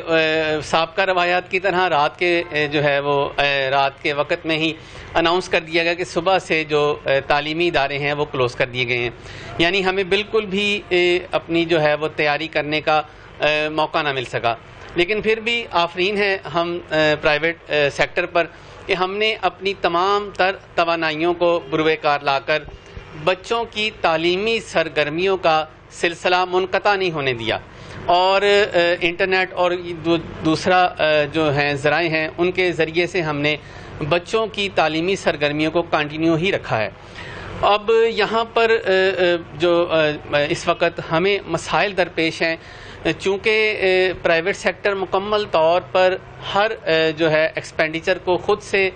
سابقہ روایات کی طرح رات کے جو ہے وہ رات کے وقت میں ہی اناؤنس کر دیا گیا کہ صبح سے جو تعلیمی ادارے ہیں وہ کلوز کر دیے گئے ہیں. یعنی ہمیں بالکل بھی اپنی جو ہے وہ تیاری کرنے کا موقع نہ مل سکا. لیکن پھر بھی آفرین ہے ہم پرائیویٹ سیکٹر پر کہ ہم نے اپنی تمام تر توانائیوں کو بروئے کار لا کر بچوں کی تعلیمی سرگرمیوں کا سلسلہ منقطع نہیں ہونے دیا, اور انٹرنیٹ اور دوسرا جو ہیں ذرائع ہیں ان کے ذریعے سے ہم نے بچوں کی تعلیمی سرگرمیوں کو کنٹینیو ہی رکھا ہے. اب یہاں پر جو اس وقت ہمیں مسائل درپیش ہیں, چونکہ پرائیویٹ سیکٹر مکمل طور پر ہر جو ہے ایکسپینڈیچر کو خود سے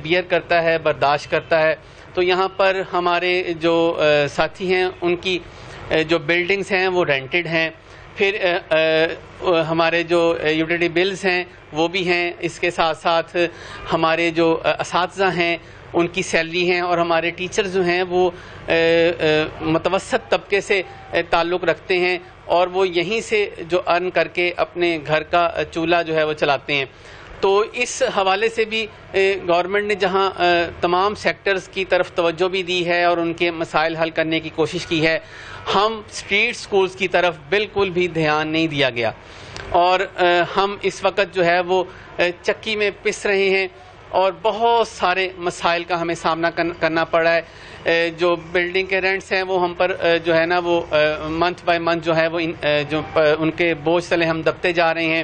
بیئر کرتا ہے, برداشت کرتا ہے, تو یہاں پر ہمارے جو ساتھی ہیں ان کی جو بلڈنگز ہیں وہ رینٹڈ ہیں, پھر ہمارے جو یوٹیلیٹی بلز ہیں وہ بھی ہیں, اس کے ساتھ ساتھ ہمارے جو اساتذہ ہیں ان کی سیلری ہیں, اور ہمارے ٹیچرز جو ہیں وہ متوسط طبقے سے تعلق رکھتے ہیں, اور وہ یہیں سے جو ارن کر کے اپنے گھر کا چولہا جو ہے وہ چلاتے ہیں. تو اس حوالے سے بھی گورنمنٹ نے جہاں تمام سیکٹرز کی طرف توجہ بھی دی ہے اور ان کے مسائل حل کرنے کی کوشش کی ہے, ہم اسٹریٹ سکولز کی طرف بالکل بھی دھیان نہیں دیا گیا, اور ہم اس وقت جو ہے وہ چکی میں پس رہے ہیں, اور بہت سارے مسائل کا ہمیں سامنا کرنا پڑا ہے. جو بلڈنگ کے رینٹس ہیں وہ ہم پر جو ہے نا وہ منتھ بائی منتھ جو ہے وہ جو ان کے بوجھ تلے ہم دبتے جا رہے ہیں.